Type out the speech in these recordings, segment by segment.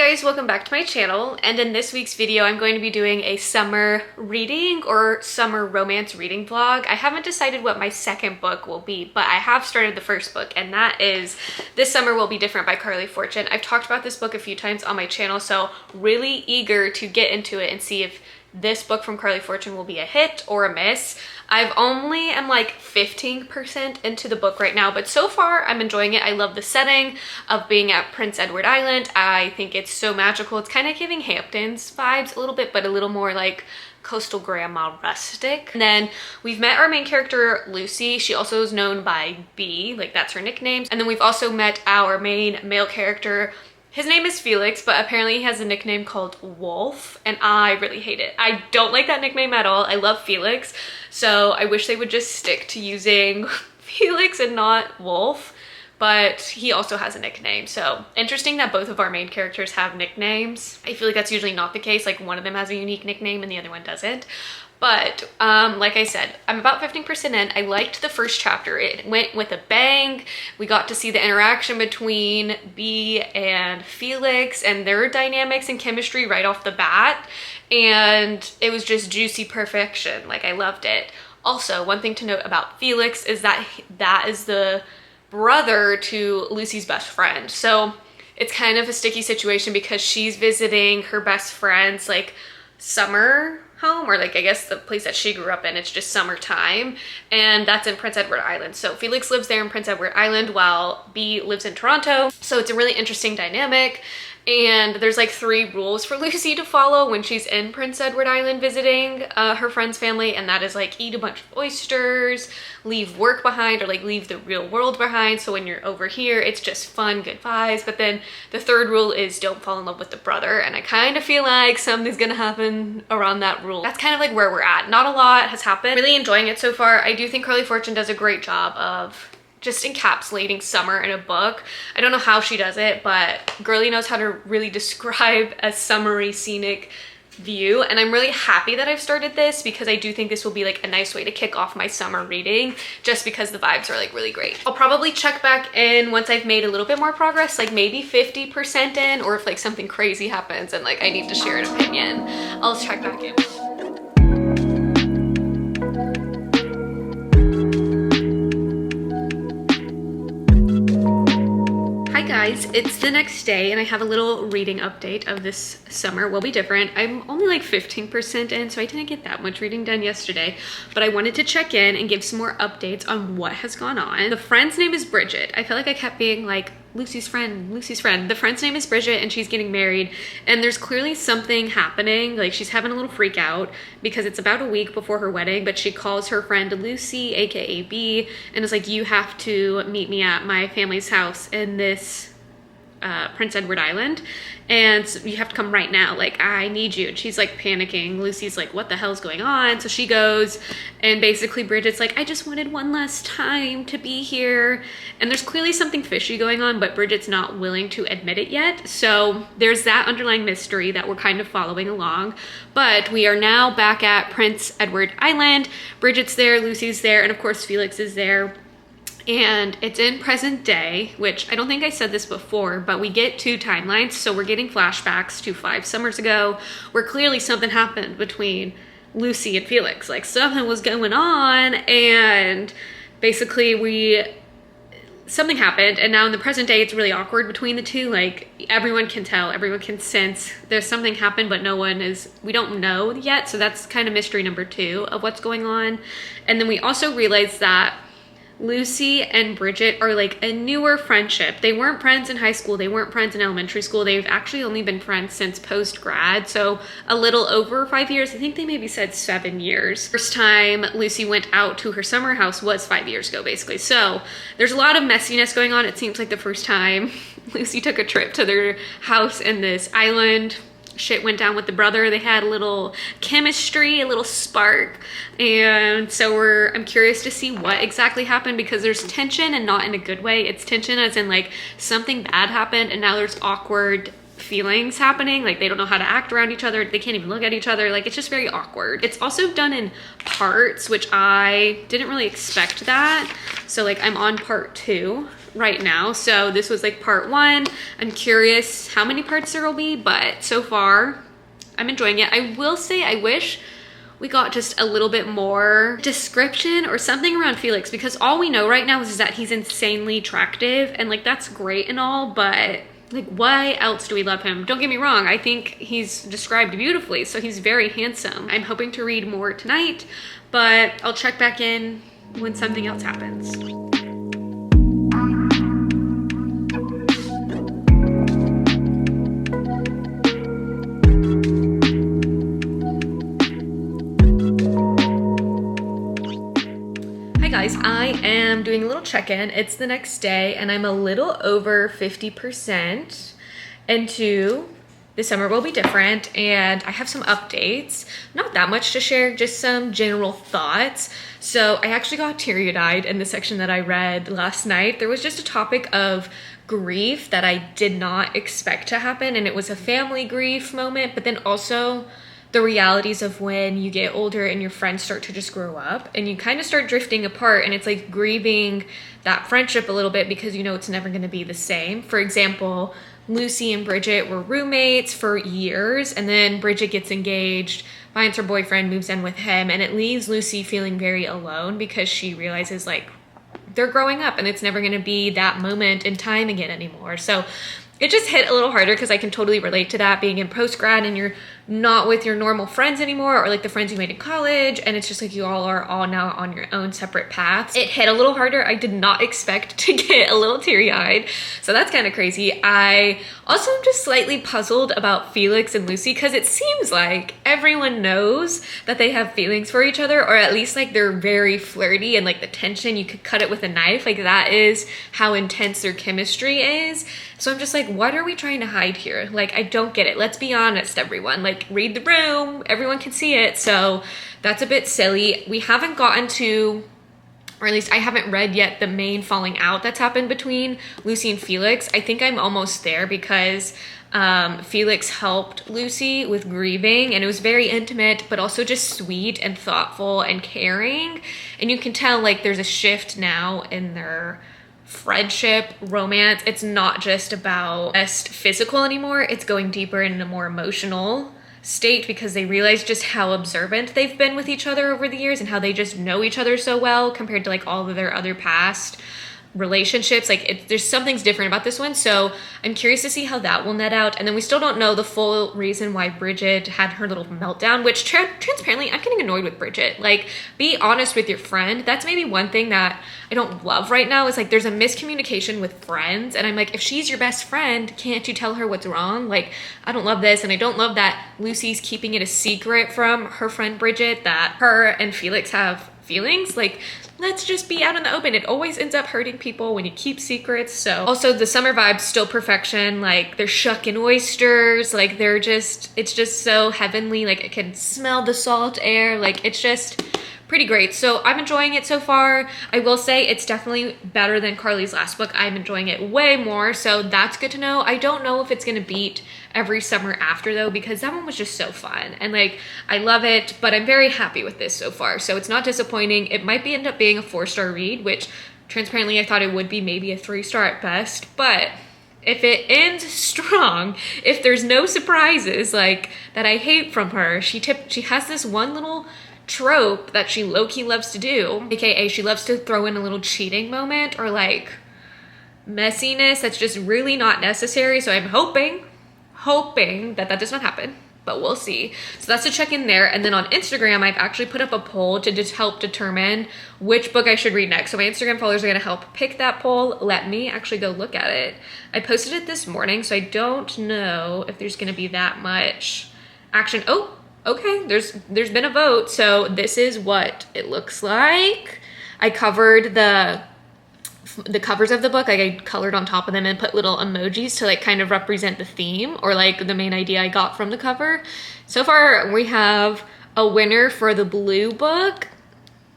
guys, welcome back to my channel, and in this week's video I'm going to be doing a summer reading or summer romance reading vlog. I haven't decided what my second book will be, but I have started the first book, and that is This Summer Will Be Different by Carly Fortune. I've talked about this book a few times on my channel, so really eager to get into it and see if this book from Carly Fortune will be a hit or a miss. I've only am like 15% into the book right now, but so far I'm enjoying it. I love the setting of being at Prince Edward Island. I think it's so magical. It's kind of giving Hamptons vibes a little bit, but a little more like coastal grandma rustic. And then we've met our main character Lucy. She also is known by B, like that's her nickname. And then we've also met our main male character. His name is Felix, but apparently he has a nickname called Wolf, and I really hate it. I don't like that nickname at all. I love Felix, so I wish they would just stick to using Felix and not Wolf, but he also has a nickname. So interesting that both of our main characters have nicknames. I feel like that's usually not the case. Like one of them has a unique nickname and the other one doesn't. But like I said, I'm about 15% in. I liked the first chapter. It went with a bang. We got to see the interaction between B and Felix and their dynamics and chemistry right off the bat. And it was just juicy perfection. Like, I loved it. Also, one thing to note about Felix is that that is the brother to Lucy's best friend. So it's kind of a sticky situation because she's visiting her best friend's like summer home, or like I guess the place that she grew up in. It's just summertime, and that's in Prince Edward Island. So Felix lives there in Prince Edward Island while B lives in Toronto. So it's a really interesting dynamic. And there's like 3 rules for Lucy to follow when she's in Prince Edward Island visiting her friend's family, and that is like eat a bunch of oysters, leave work behind, or like leave the real world behind. So when you're over here, it's just fun, good vibes. But then the 3rd rule is don't fall in love with the brother, and I kind of feel like something's gonna happen around that rule. That's kind of like where we're at. Not a lot has happened. Really enjoying it so far. I do think Carly Fortune does a great job of just encapsulating summer in a book. I don't know how she does it, but girlie knows how to really describe a summery scenic view, and I'm really happy that I've started this because I do think this will be like a nice way to kick off my summer reading, just because the vibes are like really great. I'll probably check back in once I've made a little bit more progress, like maybe 50% in, or if like something crazy happens and like I need to share an opinion, I'll check back in. Guys, it's the next day and I have a little reading update of This Summer Will Be Different. I'm only like 15% in, so I didn't get that much reading done yesterday, but I wanted to check in and give some more updates on what has gone on. The friend's name is Bridget. I feel like I kept being like, Lucy's friend, Lucy's friend. The friend's name is Bridget and she's getting married, and there's clearly something happening. Like, she's having a little freak out because it's about a week before her wedding, but she calls her friend Lucy, aka B, and is like, you have to meet me at my family's house in this Prince Edward Island, and so you have to come right now, like I need you. And she's like panicking. Lucy's like, what the hell's going on? So she goes, and basically Bridget's like, I just wanted one last time to be here. And there's clearly something fishy going on, but Bridget's not willing to admit it yet. So there's that underlying mystery that we're kind of following along. But we are now back at Prince Edward Island. Bridget's there, Lucy's there, and of course Felix is there. And it's in present day, which I don't think I said this before, but we get 2 timelines. So we're getting flashbacks to 5 summers ago, where clearly something happened between Lucy and Felix. Like, something was going on, and basically something happened, and now in the present day it's really awkward between the 2. Like, everyone can tell, everyone can sense there's something happened, but we don't know yet. So that's kind of mystery number 2 of what's going on. And then we also realize that Lucy and Bridget are like a newer friendship. They weren't friends in high school. They weren't friends in elementary school. They've actually only been friends since post-grad. So a little over 5 years. I think they maybe said 7 years. First time Lucy went out to her summer house was 5 years ago, basically. So there's a lot of messiness going on. It seems like the first time Lucy took a trip to their house in this island, shit went down with the brother. They had a little chemistry, a little spark, and so I'm curious to see what exactly happened, because there's tension, and not in a good way. It's tension as in like something bad happened and now there's awkward feelings happening. Like, they don't know how to act around each other. They can't even look at each other. Like, it's just very awkward. It's also done in parts, which I didn't really expect that. So like, I'm on part 2 right now. So this was like part 1. I'm curious how many parts there will be, but so far I'm enjoying it. I will say I wish we got just a little bit more description or something around Felix, because all we know right now is that he's insanely attractive, and like that's great and all, but like why else do we love him? Don't get me wrong, I think he's described beautifully, so he's very handsome. I'm hoping to read more tonight, but I'll check back in when something else happens. Hi guys, I am doing a little check-in. It's the next day and I'm a little over 50% into The Summer Will Be Different, and I have some updates. Not that much to share, just some general thoughts. So I actually got teary-eyed in the section that I read last night. There was just a topic of grief that I did not expect to happen, and it was a family grief moment, but then also the realities of when you get older and your friends start to just grow up and you kind of start drifting apart, and it's like grieving that friendship a little bit because you know it's never going to be the same. For example, Lucy and Bridget were roommates for years, and then Bridget gets engaged, finds her boyfriend, moves in with him, and it leaves Lucy feeling very alone because she realizes like they're growing up and it's never going to be that moment in time again anymore. So it just hit a little harder because I can totally relate to that, being in post-grad and you're not with your normal friends anymore, or like the friends you made in college, and it's just like you all are all now on your own separate paths. It hit a little harder. I did not expect to get a little teary-eyed, so that's kind of crazy. I also am just slightly puzzled about Felix and Lucy because it seems like everyone knows that they have feelings for each other, or at least like they're very flirty, and like the tension, you could cut it with a knife. Like that is how intense their chemistry is. So I'm just like, what are we trying to hide here? Like, I don't get it. Let's be honest, everyone. Like, read the room. Everyone can see it. So that's a bit silly. We haven't gotten to, or at least I haven't read yet, the main falling out that's happened between Lucy and Felix. I think I'm almost there because Felix helped Lucy with grieving, and it was very intimate, but also just sweet and thoughtful and caring. And you can tell like there's a shift now in their friendship, romance. It's not just about just physical anymore. It's going deeper in a more emotional state because they realize just how observant they've been with each other over the years and how they just know each other so well compared to like all of their other past relationships. Like there's something's different about this one, so I'm curious to see how that will net out. And then we still don't know the full reason why Bridget had her little meltdown, which transparently I'm getting annoyed with Bridget. Like, be honest with your friend. That's maybe one thing that I don't love right now, is like there's a miscommunication with friends, and I'm like, if she's your best friend, can't you tell her what's wrong? Like, I don't love this, and I don't love that Lucy's keeping it a secret from her friend Bridget that her and Felix have feelings. Like, let's just be out in the open. It always ends up hurting people when you keep secrets. So also the summer vibes, still perfection. Like, they're shucking oysters. Like, it's just so heavenly. Like, I can smell the salt air. Like, it's just pretty great. So I'm enjoying it so far. I will say it's definitely better than Carly's last book. I'm enjoying it way more, so that's good to know. I don't know if it's gonna beat Every Summer After though, because that one was just so fun, and like I love it, but I'm very happy with this so far, so it's not disappointing. It might end up being a 4-star read, which transparently I thought it would be maybe a 3-star at best, but if it ends strong, if there's no surprises like that I hate from her, she has this one little trope that she low-key loves to do, aka she loves to throw in a little cheating moment or like messiness that's just really not necessary. So I'm hoping that does not happen, but we'll see. So that's a check in there. And then on Instagram, I've actually put up a poll to just help determine which book I should read next. So my Instagram followers are gonna help pick that poll. Let me actually go look at it. I posted it this morning, so I don't know if there's gonna be that much action. Oh, okay, there's been a vote. So this is what it looks like. I covered the covers of the book. Like, I colored on top of them and put little emojis to like kind of represent the theme or like the main idea I got from the cover. So far we have a winner for the blue book,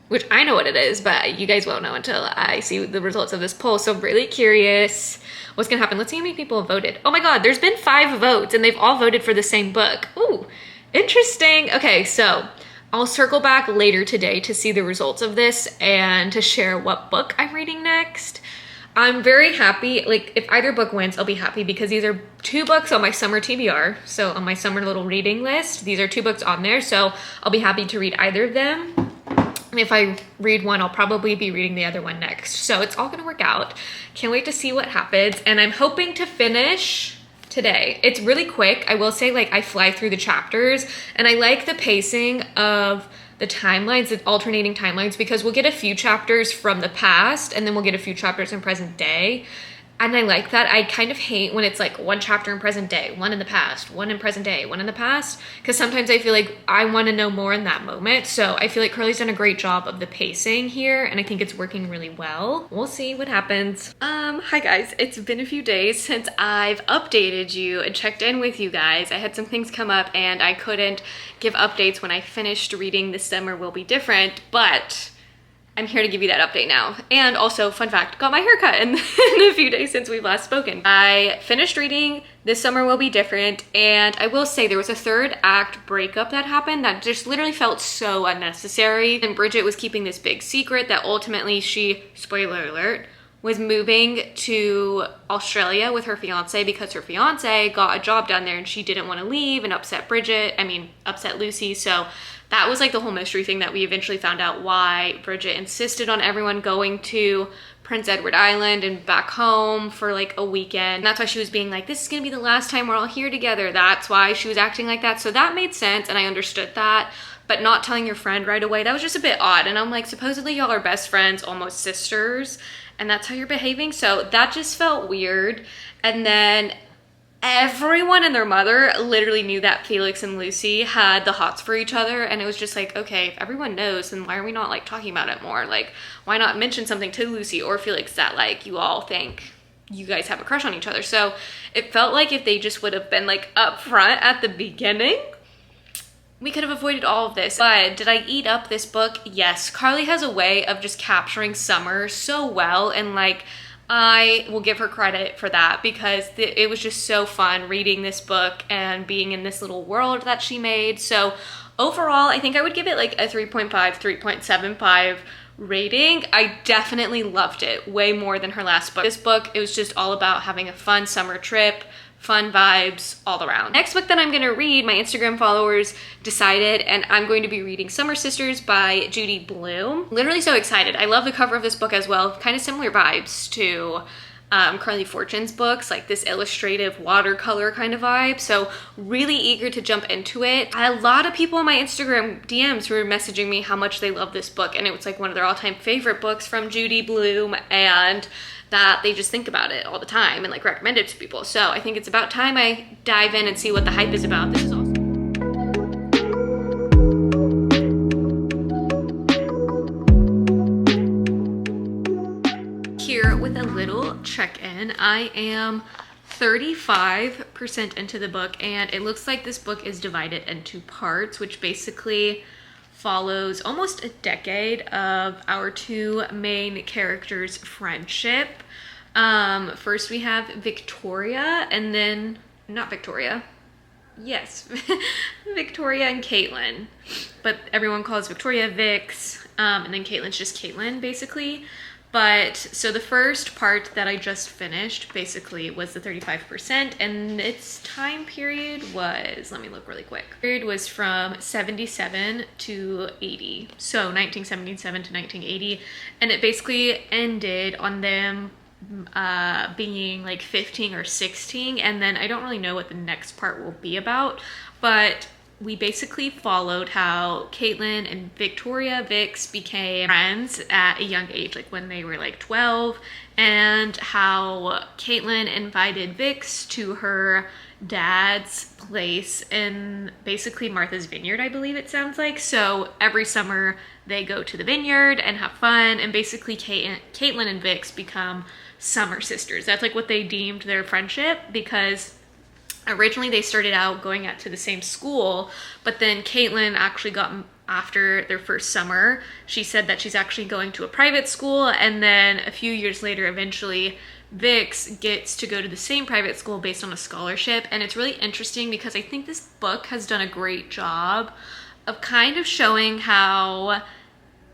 which I know what it is, but you guys won't know until I see the results of this poll. So I'm really curious what's gonna happen. Let's see how many people have voted. Oh my God, there's been 5 votes and they've all voted for the same book. Ooh, interesting. Okay, so I'll circle back later today to see the results of this and to share what book I'm reading next. I'm very happy. Like, if either book wins, I'll be happy because these are 2 books on my summer TBR. So on my summer little reading list, these are 2 books on there. So I'll be happy to read either of them. If I read one, I'll probably be reading the other one next. So it's all gonna work out. Can't wait to see what happens. And I'm hoping to finish today. It's really quick. I will say, like, I fly through the chapters, and I like the pacing of the timelines, the alternating timelines, because we'll get a few chapters from the past and then we'll get a few chapters in present day. And I like that. I kind of hate when it's like 1 chapter in present day, 1 in the past, 1 in present day, 1 in the past, because sometimes I feel like I want to know more in that moment. So I feel like Carly's done a great job of the pacing here, and I think it's working really well. We'll see what happens. Hi guys, it's been a few days since I've updated you and checked in with you guys. I had some things come up and I couldn't give updates when I finished reading This Summer Will Be Different, but I'm here to give you that update now. And also, fun fact, got my haircut in a few days since we've last spoken. I finished reading This Summer Will Be Different, and I will say there was a 3rd act breakup that happened that just literally felt so unnecessary. And Bridget was keeping this big secret that ultimately she, spoiler alert, was moving to Australia with her fiance because her fiance got a job down there and she didn't want to leave and upset Lucy. So that was like the whole mystery thing that we eventually found out why Bridget insisted on everyone going to Prince Edward Island and back home for like a weekend. And that's why she was being like, this is gonna be the last time we're all here together. That's why she was acting like that. So that made sense and I understood that, but not telling your friend right away, that was just a bit odd. And I'm like, supposedly y'all are best friends, almost sisters, and that's how you're behaving. So that just felt weird. And then everyone and their mother literally knew that Felix and Lucy had the hots for each other, and it was just like, okay, if everyone knows, then why are we not like talking about it more? Like, why not mention something to Lucy or Felix that like you all think you guys have a crush on each other? So it felt like if they just would have been like upfront at the beginning, we could have avoided all of this. But did I eat up this book? Yes. Carly has a way of just capturing summer so well, and like, I will give her credit for that because it was just so fun reading this book and being in this little world that she made. So overall, I think I would give it like a 3.5, 3.75 rating. I definitely loved it way more than her last book. This book, it was just all about having a fun summer trip, fun vibes all around. Next book that I'm gonna read, my Instagram followers decided, and I'm going to be reading Summer Sisters by Judy Blume. Literally so excited. I love the cover of this book as well. Kind of similar vibes to Carly Fortune's books, like this illustrative watercolor kind of vibe. So really eager to jump into it. A lot of people in my Instagram DMs were messaging me how much they love this book, and it was like one of their all-time favorite books from Judy Blume, and that they just think about it all the time and like recommend it to people. So I think it's about time I dive in and see what the hype is about. This is awesome. Here with a little check-in. I am 35% into the book, and it looks like this book is divided into parts, which basically follows almost a decade of our 2 main characters' friendship. First we have Victoria, and then, not Victoria, yes, Victoria and Caitlin, but everyone calls Victoria Vix, and then Caitlin's just Caitlin, basically. But so the first part that I just finished basically was the 35%, and its time period was, let me look really quick. Period was from 77 to 80. So 1977 to 1980. And it basically ended on them being like 15 or 16. And then I don't really know what the next part will be about, but we basically followed how Caitlin and Victoria Vix became friends at a young age, like when they were like 12, and how Caitlin invited Vix to her dad's place in basically Martha's Vineyard, I believe it sounds like. So every summer they go to the vineyard and have fun, and basically Caitlin and Vix become summer sisters. That's like what they deemed their friendship, because originally they started out going out to the same school, but then Caitlin actually got, after their first summer, she said that she's actually going to a private school, and then a few years later, eventually, Vix gets to go to the same private school based on a scholarship. And it's really interesting because I think this book has done a great job of kind of showing how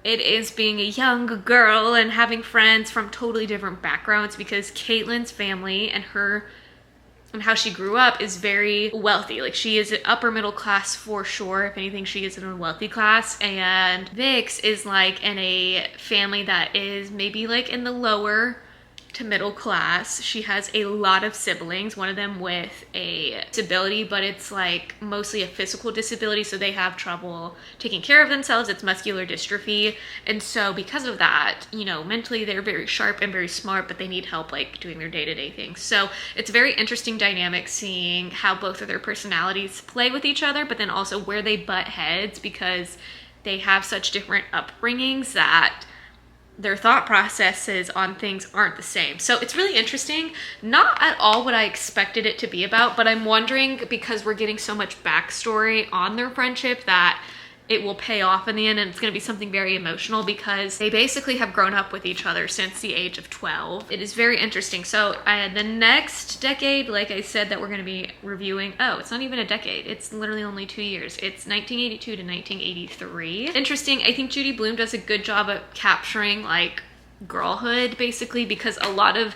it is being a young girl and having friends from totally different backgrounds, because Caitlin's family and how she grew up is very wealthy. Like, she is an upper middle class for sure. If anything, she is in a wealthy class. And Vix is like in a family that is maybe like in the lower to middle class. She has a lot of siblings, one of them with a disability, but it's like mostly a physical disability, so they have trouble taking care of themselves. It's muscular dystrophy. And so because of that, you know, mentally they're very sharp and very smart, but they need help like doing their day-to-day things. So it's a very interesting dynamic seeing how both of their personalities play with each other, but then also where they butt heads, because they have such different upbringings that their thought processes on things aren't the same. So it's really interesting. Not at all what I expected it to be about, but I'm wondering, because we're getting so much backstory on their friendship, that it will pay off in the end, and it's going to be something very emotional, because they basically have grown up with each other since the age of 12. It is very interesting. So the next decade, like I said, that we're going to be reviewing, oh, it's not even a decade. It's literally only 2 years. It's 1982 to 1983. Interesting. I think Judy Blume does a good job at capturing like girlhood, basically, because a lot of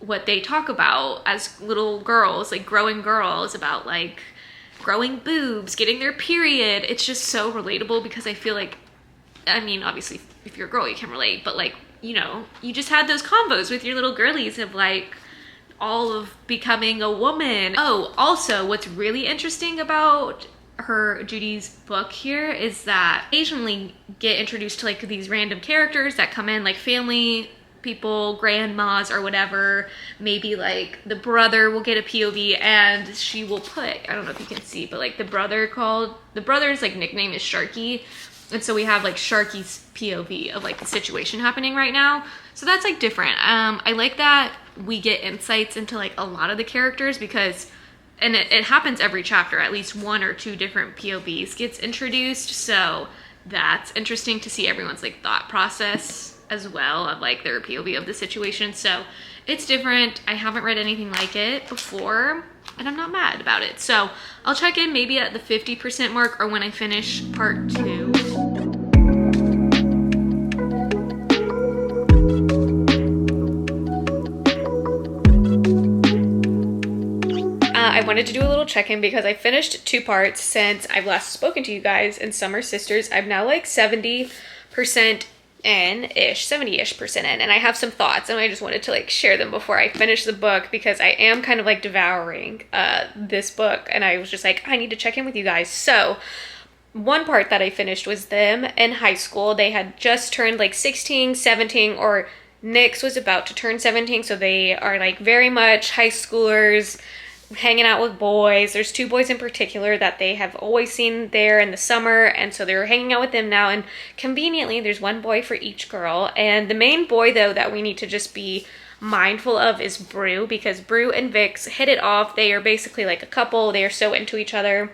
what they talk about as little girls, like growing girls, about like growing boobs, getting their period. It's just so relatable, because I feel like, I mean, obviously if you're a girl you can relate, but like, you know, you just had those combos with your little girlies of like all of becoming a woman. Oh, also what's really interesting about Judy's book here is that occasionally get introduced to like these random characters that come in, like family people, grandmas or whatever. Maybe like the brother will get a POV, and she will put, I don't know if you can see, but like the brother's like nickname is Sharky, and so we have like Sharky's POV of like the situation happening right now. So that's like different. I like that we get insights into like a lot of the characters, because and it happens every chapter, at least 1 or 2 different POVs gets introduced. So that's interesting to see everyone's like thought process as well, of like their POV of the situation. So it's different. I haven't read anything like it before, and I'm not mad about it. So I'll check in maybe at the 50% mark, or when I finish part 2. I wanted to do a little check-in because I finished 2 parts since I've last spoken to you guys in Summer Sisters. I'm now like 70% in-ish, 70-ish% in, and I have some thoughts, and I just wanted to like share them before I finish the book, because I am kind of like devouring this book, and I was just like, I need to check in with you guys. So one part that I finished was them in high school. They had just turned like 16, 17, or Nyx was about to turn 17, so they are like very much high schoolers, hanging out with boys. There's 2 boys in particular that they have always seen there in the summer, and so they're hanging out with them now, and conveniently there's 1 boy for each girl. And the main boy though that we need to just be mindful of is Brew, because Brew and Vix hit it off. They are basically like a couple. They are so into each other.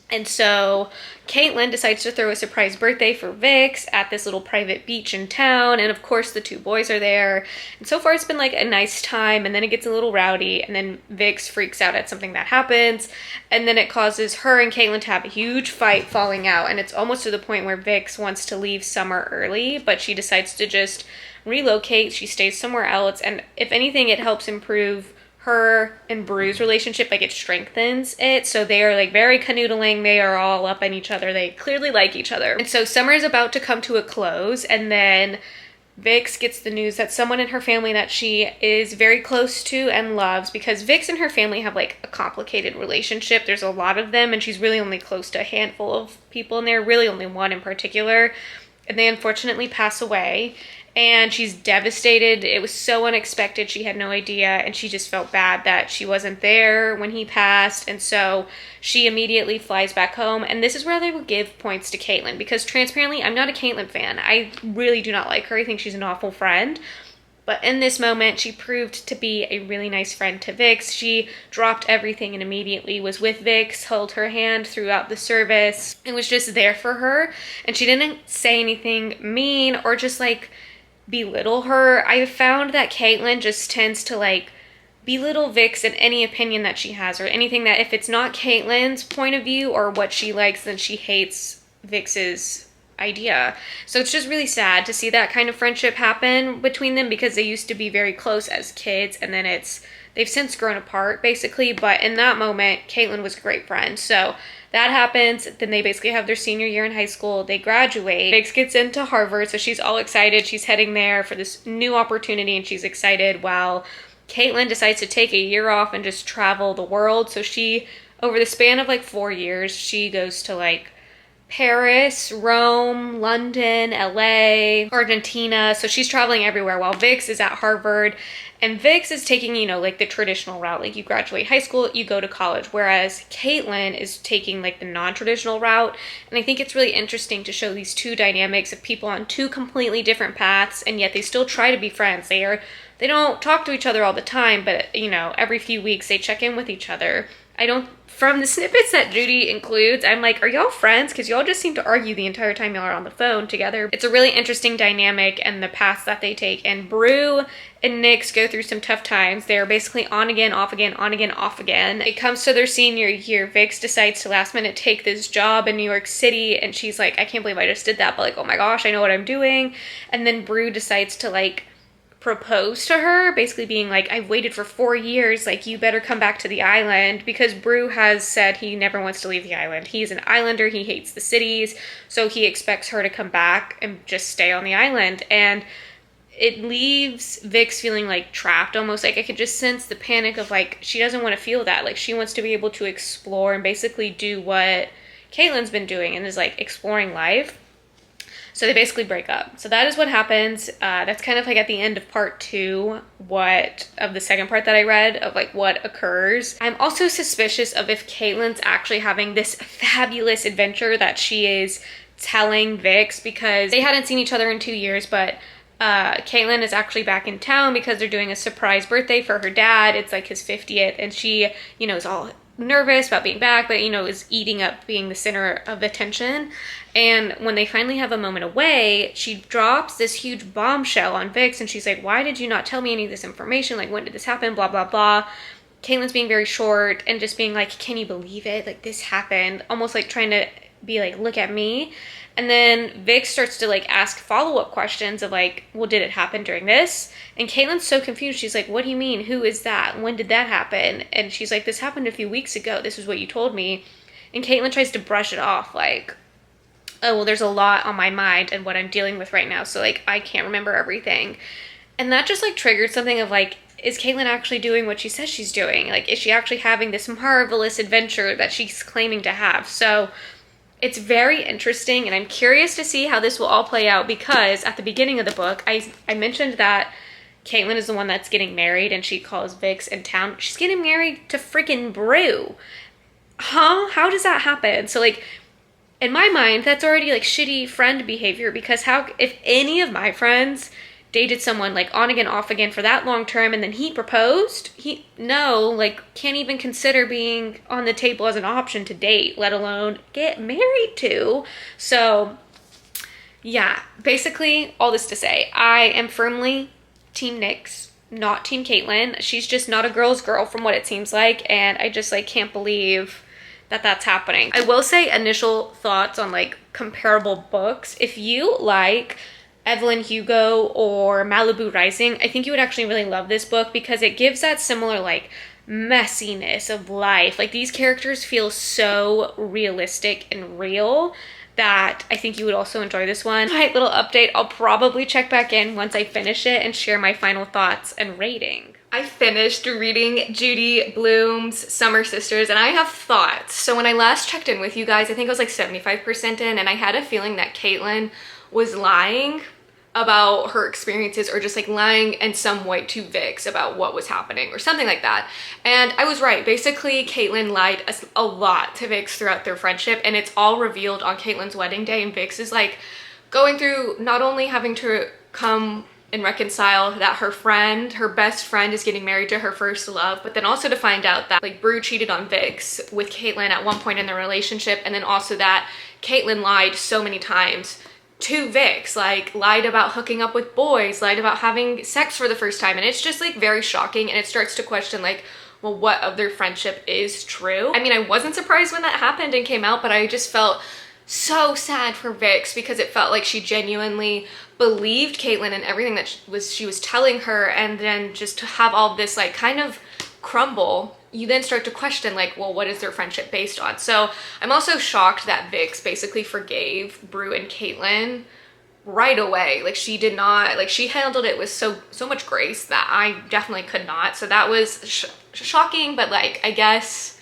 And so Caitlin decides to throw a surprise birthday for Vix at this little private beach in town, and of course the 2 boys are there. And so far it's been like a nice time, and then it gets a little rowdy, and then Vix freaks out at something that happens, and then it causes her and Caitlin to have a huge fight, falling out, and it's almost to the point where Vix wants to leave Summer early, but she decides to just relocate. She stays somewhere else, and if anything, it helps improve her and Brew's relationship. Like, it strengthens it. So they are like very canoodling. They are all up on each other. They clearly like each other. And so summer is about to come to a close, and then Vix gets the news that someone in her family that she is very close to and loves, because Vix and her family have like a complicated relationship. There's a lot of them, and she's really only close to a handful of people, and they're really only one in particular. And they unfortunately pass away. And she's devastated. It was so unexpected. She had no idea, and she just felt bad that she wasn't there when he passed. And so she immediately flies back home. And this is where they would give points to Caitlin, because transparently, I'm not a Caitlin fan. I really do not like her. I think she's an awful friend. But in this moment, she proved to be a really nice friend to Vix. She dropped everything and immediately was with Vix, held her hand throughout the service, and was just there for her. And she didn't say anything mean or just like belittle her. I found that Caitlin just tends to like belittle Vix in any opinion that she has, or anything that, if it's not Caitlin's point of view or what she likes, then she hates Vix's idea. So it's just really sad to see that kind of friendship happen between them, because they used to be very close as kids, and then they've since grown apart basically. But in that moment, Caitlin was a great friend. So that happens. Then they basically have their senior year in high school. They graduate. Vix gets into Harvard, so she's all excited. She's heading there for this new opportunity, and she's excited, while Caitlin decides to take a year off and just travel the world. So she, over the span of like 4 years, she goes to like Paris, Rome, London, LA, Argentina. So she's traveling everywhere, while Vix is at Harvard. And Vix is taking, you know, like the traditional route. Like you graduate high school, you go to college. Whereas Caitlin is taking like the non-traditional route. And I think it's really interesting to show these two dynamics of people on two completely different paths, and yet they still try to be friends. They don't talk to each other all the time, but, you know, every few weeks they check in with each other. From the snippets that Judy includes, I'm like, are y'all friends? Because y'all just seem to argue the entire time y'all are on the phone together. It's a really interesting dynamic, and the paths that they take. And Brew and Nyx go through some tough times. They're basically on again, off again, on again, off again. It comes to their senior year. Vix decides to last minute take this job in New York City, and she's like, I can't believe I just did that, but like, oh my gosh, I know what I'm doing. And then Brew decides to like propose to her, basically being like, I've waited for 4 years, like you better come back to the island, because Brew has said he never wants to leave the island. He's an islander, he hates the cities, so he expects her to come back and just stay on the island. And it leaves Vix feeling like trapped almost. Like I could just sense the panic of like, she doesn't want to feel that. Like she wants to be able to explore and basically do what Caitlin's been doing, and is like exploring life. So they basically break up. So that is what happens. That's kind of like at the end of part 2, of the second part that I read, of like what occurs. I'm also suspicious of if Caitlin's actually having this fabulous adventure that she is telling Vix, because they hadn't seen each other in 2 years, but Caitlin is actually back in town because they're doing a surprise birthday for her dad. It's like his 50th, and she, you know, is all nervous about being back, but, you know, is eating up being the center of attention. And when they finally have a moment away, she drops this huge bombshell on Vix, and she's like, why did you not tell me any of this information? Like, when did this happen? Blah, blah, blah. Caitlin's being very short and just being like, can you believe it? Like, this happened. Almost like trying to be like, look at me. And then Vix starts to like ask follow-up questions of like, well, did it happen during this? And Caitlin's so confused. She's like, what do you mean? Who is that? When did that happen? And she's like, this happened a few weeks ago. This is what you told me. And Caitlin tries to brush it off like, oh, well, there's a lot on my mind and what I'm dealing with right now, so like I can't remember everything. And that just like triggered something of like, is Caitlin actually doing what she says she's doing? Like, is she actually having this marvelous adventure that she's claiming to have? So it's very interesting, and I'm curious to see how this will all play out, because at the beginning of the book, I mentioned that Caitlin is the one that's getting married, and she calls Vix in town. She's getting married to freaking Brew. Huh? How does that happen? So like, in my mind, that's already like shitty friend behavior, because how, if any of my friends dated someone like on again, off again for that long term, and then he proposed, can't even consider being on the table as an option to date, let alone get married to. So yeah, basically all this to say, I am firmly team Nyx, not team Caitlin. She's just not a girl's girl from what it seems like, and I just like can't believe that that's happening. I will say initial thoughts on like comparable books. If you like Evelyn Hugo or Malibu Rising, I think you would actually really love this book, because it gives that similar like messiness of life. Like these characters feel so realistic and real that I think you would also enjoy this one. My little update, I'll probably check back in once I finish it and share my final thoughts and rating. I finished reading Judy Blume's Summer Sisters, and I have thoughts. So when I last checked in with you guys, I think I was like 75% in, and I had a feeling that Caitlin was lying about her experiences, or just like lying in some way to Vix about what was happening or something like that. And I was right. Basically, Caitlin lied a lot to Vix throughout their friendship, and it's all revealed on Caitlin's wedding day. And Vix is like going through not only having to come and reconcile that her best friend is getting married to her first love, but then also to find out that like Brew cheated on Vix with Caitlin at one point in the relationship, and then also that Caitlin lied so many times to Vix, like lied about hooking up with boys, lied about having sex for the first time. And it's just like very shocking, and it starts to question like, well, what of their friendship is true? I mean, I wasn't surprised when that happened and came out, but I just felt so sad for Vix because it felt like she genuinely believed Caitlin and everything that she was telling her, and then just to have all this like kind of crumble, you then start to question like, well, what is their friendship based on? So I'm also shocked that Vix basically forgave Brew and Caitlin right away. Like she did not, like she handled it with so much grace that I definitely could not. So that was shocking, but like I guess,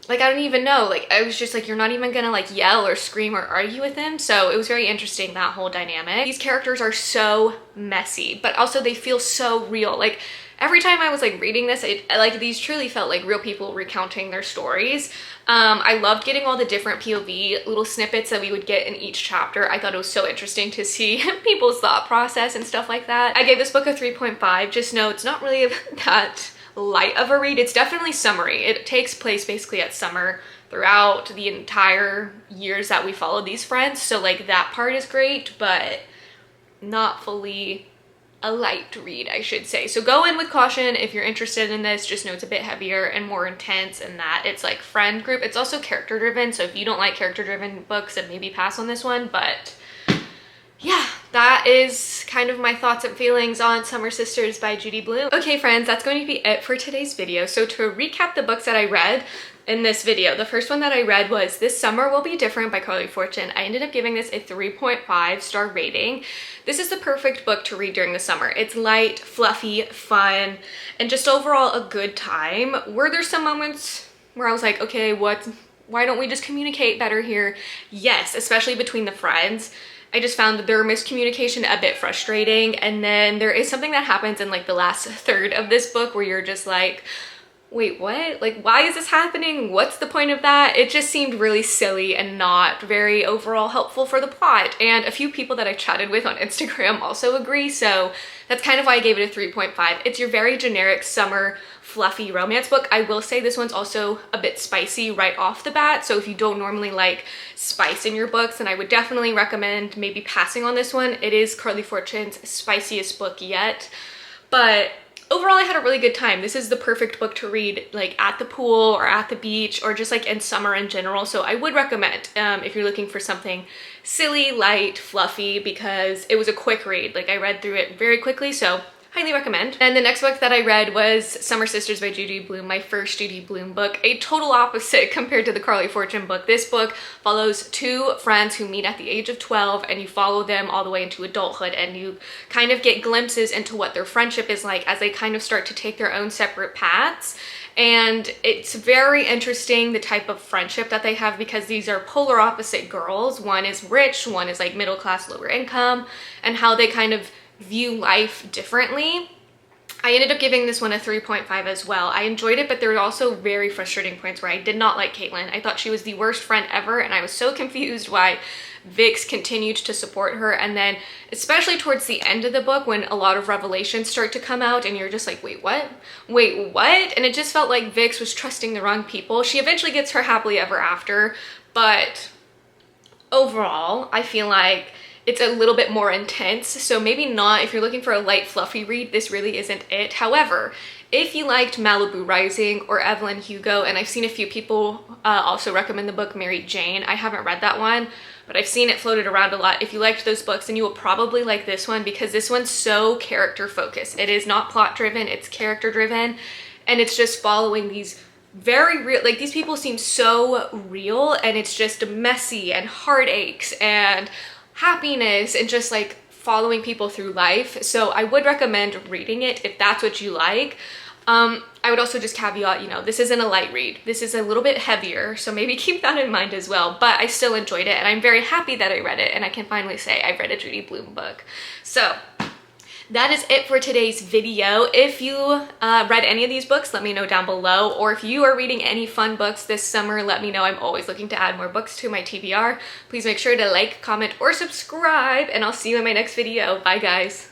like, I don't even know. Like, I was just like, you're not even gonna like yell or scream or argue with him. So it was very interesting, that whole dynamic. These characters are so messy, but also they feel so real. Like every time I was like reading this, like these truly felt like real people recounting their stories. I loved getting all the different POV little snippets that we would get in each chapter. I thought it was so interesting to see people's thought process and stuff like that. I gave this book a 3.5. Just know it's not really that light of a read. It's definitely summery. It takes place basically at summer throughout the entire years that we followed these friends. So like that part is great, but not fully a light read, I should say. So go in with caution if you're interested in this. Just know it's a bit heavier and more intense, and that it's like friend group. It's also character driven. So if you don't like character driven books, then maybe pass on this one. But yeah, that is kind of my thoughts and feelings on Summer Sisters by Judy Blume. Okay friends, that's going to be it for today's video. So to recap the books that I read in this video, the first one that I read was This Summer Will Be Different by Carly Fortune. I ended up giving this a 3.5 star rating. This is the perfect book to read during the summer. It's light, fluffy, fun, and just overall a good time. Were there some moments where I was like, okay, why don't we just communicate better here? Yes, especially between the friends. I just found their miscommunication a bit frustrating. And then there is something that happens in like the last third of this book where you're just like, wait, what? Like, why is this happening? What's the point of that? It just seemed really silly and not very overall helpful for the plot. And a few people that I chatted with on Instagram also agree. So that's kind of why I gave it a 3.5. It's your very generic summer fluffy romance book. I will say this one's also a bit spicy right off the bat. So if you don't normally like spice in your books, then I would definitely recommend maybe passing on this one. It is Carly Fortune's spiciest book yet. But overall, I had a really good time. This is the perfect book to read like at the pool or at the beach or just like in summer in general. So I would recommend if you're looking for something silly, light, fluffy, because it was a quick read. Like I read through it very quickly, so highly recommend. And the next book that I read was Summer Sisters by Judy Blume, my first Judy Blume book, a total opposite compared to the Carly Fortune book. This book follows two friends who meet at the age of 12, and you follow them all the way into adulthood, and you kind of get glimpses into what their friendship is like as they kind of start to take their own separate paths. And it's very interesting the type of friendship that they have, because these are polar opposite girls. One is rich, one is like middle class, lower income, and how they kind of view life differently. I ended up giving this one a 3.5 as well. I enjoyed it, but there were also very frustrating points where I did not like Caitlin. I thought she was the worst friend ever, and I was so confused why Vix continued to support her. And then especially towards the end of the book, when a lot of revelations start to come out and you're just like, wait, what? Wait, what? And it just felt like Vix was trusting the wrong people. She eventually gets her happily ever after, but overall, I feel like it's a little bit more intense. So maybe not, if you're looking for a light, fluffy read, this really isn't it. However, if you liked Malibu Rising or Evelyn Hugo, and I've seen a few people also recommend the book Mary Jane. I haven't read that one, but I've seen it floated around a lot. If you liked those books, then you will probably like this one, because this one's so character focused. It is not plot driven, it's character driven, and it's just following these very real, like these people seem so real, and it's just messy and heartaches and happiness and just like following people through life. So I would recommend reading it if that's what you like. I would also just caveat, you know, this isn't a light read. This is a little bit heavier, so maybe keep that in mind as well. But I still enjoyed it, and I'm very happy that I read it, and I can finally say I've read a Judy Blume book. So that is it for today's video. If you read any of these books, let me know down below. Or if you are reading any fun books this summer, let me know. I'm always looking to add more books to my TBR. Please make sure to like, comment, or subscribe, and I'll see you in my next video. Bye, guys.